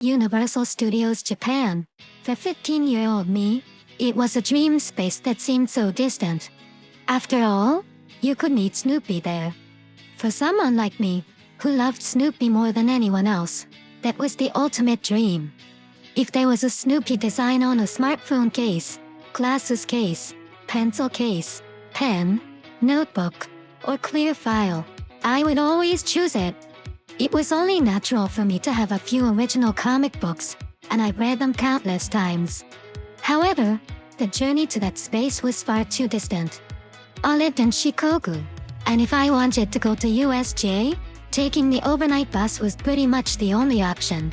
Universal Studios Japan. For 15-year-old me, it was a dream space that seemed so distant. After all, you could meet Snoopy there. For someone like me, who loved Snoopy more than anyone else, that was the ultimate dream. If there was a Snoopy design on a smartphone case, glasses case, pencil case, pen, notebook, or clear file, I would always choose it. It was only natural for me to have a few original comic books, and I read them countless times. However, the journey to that space was far too distant. I lived in Shikoku, and if I wanted to go to USJ, taking the overnight bus was pretty much the only option.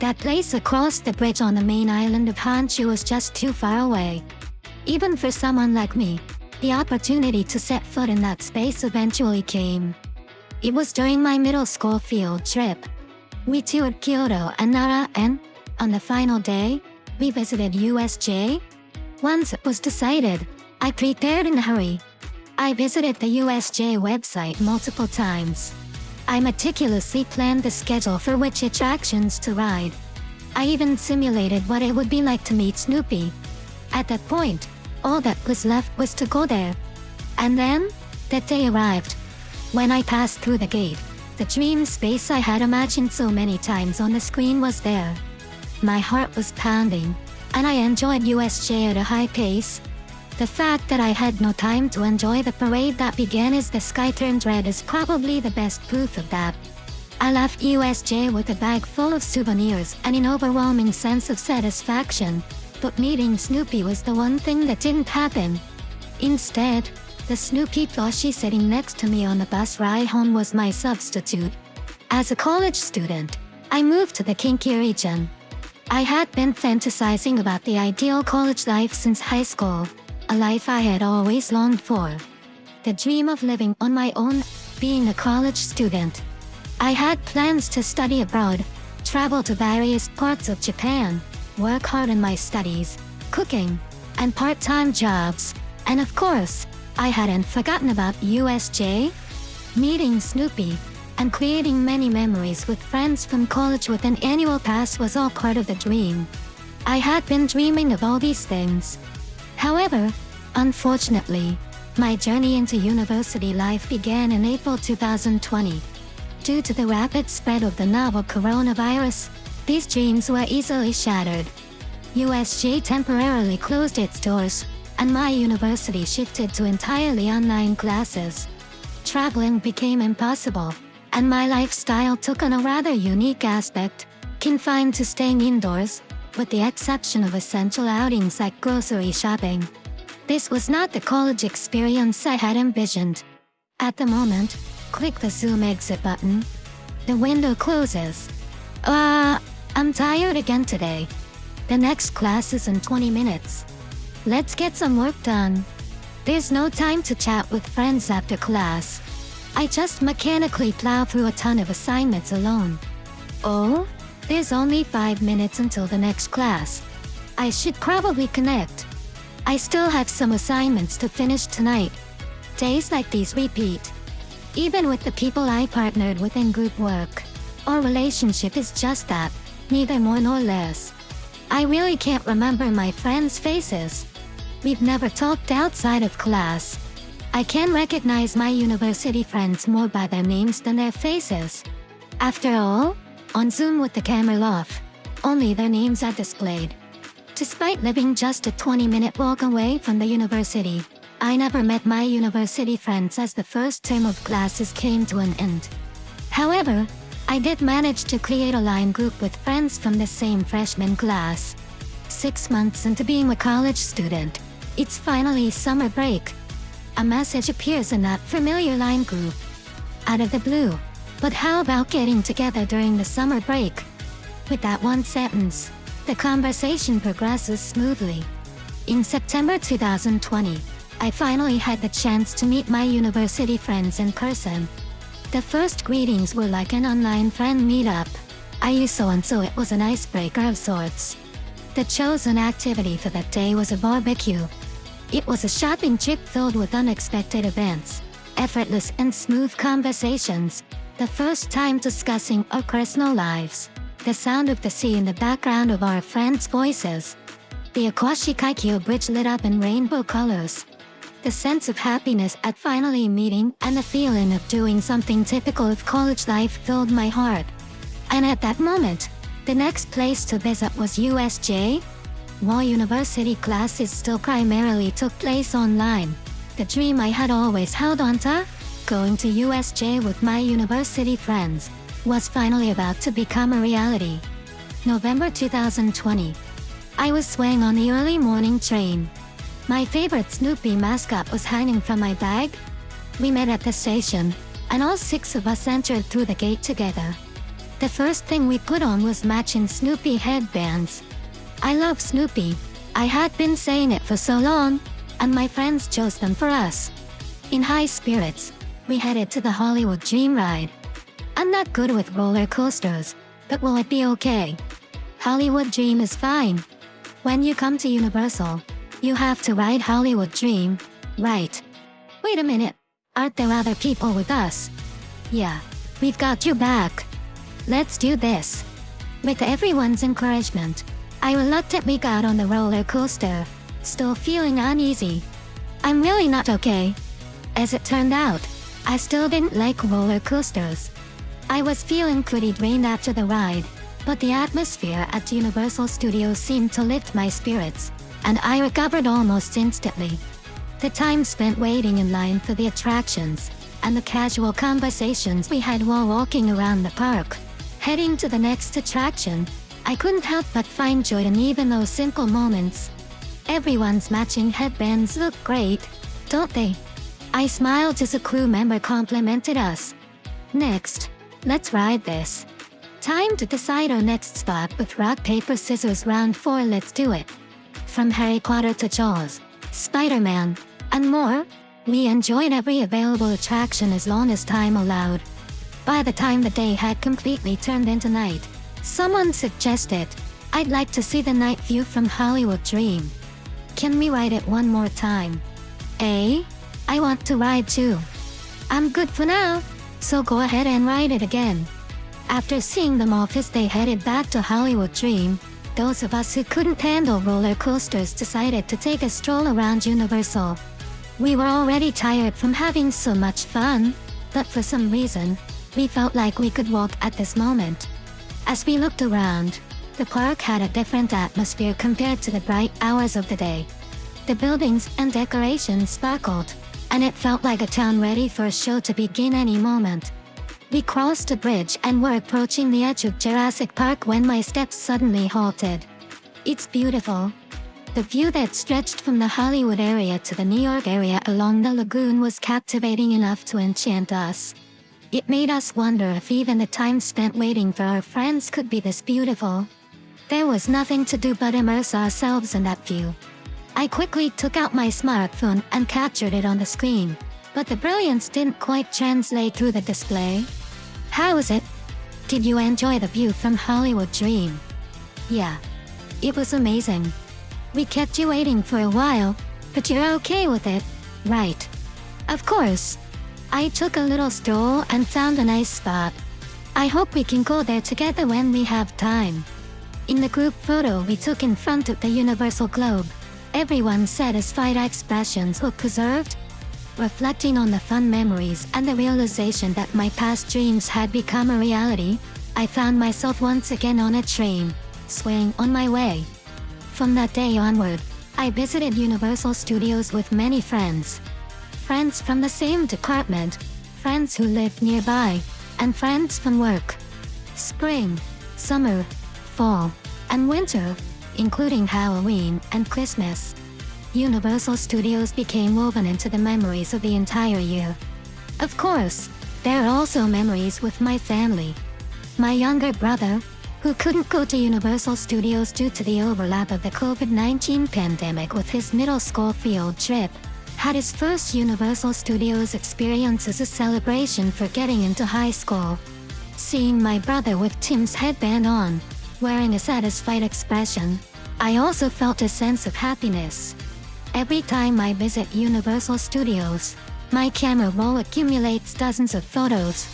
That place across the bridge on the main island of Honshu was just too far away. Even for someone like me, the opportunity to set foot in that space eventually came. It was during my middle school field trip. We toured Kyoto and Nara, and, on the final day, we visited USJ. Once it was decided, I prepared in a hurry. I visited the USJ website multiple times. I meticulously planned the schedule for which attractions to ride. I even simulated what it would be like to meet Snoopy. At that point, all that was left was to go there. And then, that day arrived. When I passed through the gate, the dream space I had imagined so many times on the screen was there. My heart was pounding, and I enjoyed USJ at a high pace. The fact that I had no time to enjoy the parade that began as the sky turned red is probably the best proof of that. I left USJ with a bag full of souvenirs and an overwhelming sense of satisfaction, but meeting Snoopy was the one thing that didn't happen. Instead, the Snoopy plushie sitting next to me on the bus ride home was my substitute. As a college student, I moved to the Kinki region. I had been fantasizing about the ideal college life since high school, a life I had always longed for. The dream of living on my own, being a college student. I had plans to study abroad, travel to various parts of Japan, work hard in my studies, cooking, and part-time jobs, and of course, I hadn't forgotten about USJ. Meeting Snoopy, and creating many memories with friends from college with an annual pass was all part of the dream. I had been dreaming of all these things. However, unfortunately, my journey into university life began in April 2020. Due to the rapid spread of the novel coronavirus, these dreams were easily shattered. USJ temporarily closed its doors, and my university shifted to entirely online classes. Traveling became impossible, and my lifestyle took on a rather unique aspect, confined to staying indoors, with the exception of essential outings like grocery shopping. This was not the college experience I had envisioned. At the moment, click the Zoom exit button. The window closes. I'm tired again today. The next class is in 20 minutes. Let's get some work done. There's no time to chat with friends after class. I just mechanically plow through a ton of assignments alone. Oh, there's only 5 minutes until the next class. I should probably connect. I still have some assignments to finish tonight. Days like these repeat. Even with the people I partnered with in group work, our relationship is just that, neither more nor less. I really can't remember my friends' faces. We've never talked outside of class. I can recognize my university friends more by their names than their faces. After all, on Zoom with the camera off, only their names are displayed. Despite living just a 20-minute walk away from the university, I never met my university friends as the first term of classes came to an end. However, I did manage to create a line group with friends from the same freshman class. 6 months into being a college student, it's finally summer break. A message appears in that familiar line group. Out of the blue. But how about getting together during the summer break? With that one sentence, the conversation progresses smoothly. In September 2020, I finally had the chance to meet my university friends in person. The first greetings were like an online friend meetup. I used so it was an icebreaker of sorts. The chosen activity for that day was a barbecue. It was a shopping trip filled with unexpected events, effortless and smooth conversations, the first time discussing our personal lives. the sound of the sea in the background of our friends' voices. The Akashi Kaikyo bridge lit up in rainbow colors. The sense of happiness at finally meeting and the feeling of doing something typical of college life filled my heart. And at that moment, the next place to visit was USJ. While university classes still primarily took place online, the dream I had always held onto, going to USJ with my university friends, was finally about to become a reality. November 2020. I was swaying on the early morning train. My favorite Snoopy mascot was hanging from my bag. We met at the station, and all 6 of us entered through the gate together. The first thing we put on was matching Snoopy headbands. I love Snoopy. I had been saying it for so long, and my friends chose them for us. In high spirits, we headed to the Hollywood Dream ride. I'm not good with roller coasters, but will it be okay? Hollywood Dream is fine. When you come to Universal, you have to ride Hollywood Dream, right? Wait a minute, aren't there other people with us? Yeah, we've got your back. Let's do this. With everyone's encouragement, I reluctantly got on the roller coaster, still feeling uneasy. I'm really not okay. As it turned out, I still didn't like roller coasters. I was feeling pretty drained after the ride, but the atmosphere at Universal Studios seemed to lift my spirits, and I recovered almost instantly. The time spent waiting in line for the attractions, and the casual conversations we had while walking around the park. Heading to the next attraction, I couldn't help but find joy in even those simple moments. Everyone's matching headbands look great, don't they? I smiled as a crew member complimented us. Next, let's ride this. Time to decide our next spot with rock, paper, scissors, round 4, let's do it. From Harry Potter to Jaws, Spider-Man, and more, we enjoyed every available attraction as long as time allowed. By the time the day had completely turned into night, someone suggested, I'd like to see the night view from Hollywood Dream. Can we ride it one more time? I want to ride too. I'm good for now, so go ahead and ride it again. After seeing them off as they headed back to Hollywood Dream, those of us who couldn't handle roller coasters decided to take a stroll around Universal. We were already tired from having so much fun, but for some reason, we felt like we could walk at this moment. As we looked around, the park had a different atmosphere compared to the bright hours of the day. The buildings and decorations sparkled, and it felt like a town ready for a show to begin any moment. We crossed a bridge and were approaching the edge of Jurassic Park when my steps suddenly halted. It's beautiful. The view that stretched from the Hollywood area to the New York area along the lagoon was captivating enough to enchant us. It made us wonder if even the time spent waiting for our friends could be this beautiful. There was nothing to do but immerse ourselves in that view. I quickly took out my smartphone and captured it on the screen, but the brilliance didn't quite translate through the display. How was it? Did you enjoy the view from Hollywood Dream? Yeah. It was amazing. We kept you waiting for a while, but you're okay with it, right? Of course. I took a little stroll and found a nice spot. I hope we can go there together when we have time. In the group photo we took in front of the Universal Globe, everyone's satisfied expressions were preserved. Reflecting on the fun memories and the realization that my past dreams had become a reality, I found myself once again on a train, swaying on my way. From that day onward, I visited Universal Studios with many friends. Friends from the same department, friends who lived nearby, and friends from work. Spring, summer, fall, and winter, including Halloween and Christmas. Universal Studios became woven into the memories of the entire year. Of course, there are also memories with my family. My younger brother, who couldn't go to Universal Studios due to the overlap of the COVID-19 pandemic with his middle school field trip, had his first Universal Studios experience as a celebration for getting into high school. Seeing my brother with Tim's headband on, wearing a satisfied expression, I also felt a sense of happiness. Every time I visit Universal Studios, my camera roll accumulates dozens of photos.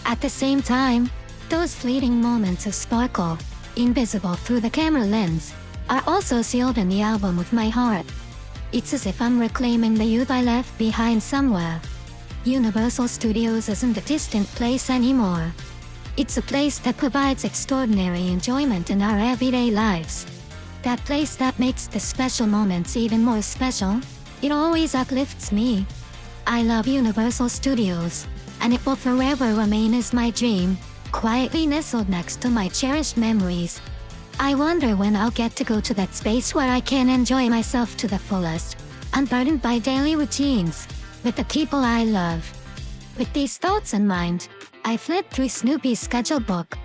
At the same time, Those fleeting moments of sparkle, invisible through the camera lens, are also sealed in the album with my heart. It's as if I'm reclaiming the youth I left behind somewhere. Universal Studios isn't a distant place anymore. It's a place that provides extraordinary enjoyment in our everyday lives. That place that makes the special moments even more special. It always uplifts me. I love Universal Studios, and it will forever remain as my dream, quietly nestled next to my cherished memories. I wonder when I'll get to go to that space where I can enjoy myself to the fullest, unburdened by daily routines, with the people I love. With these thoughts in mind, I flipped through Snoopy's schedule book,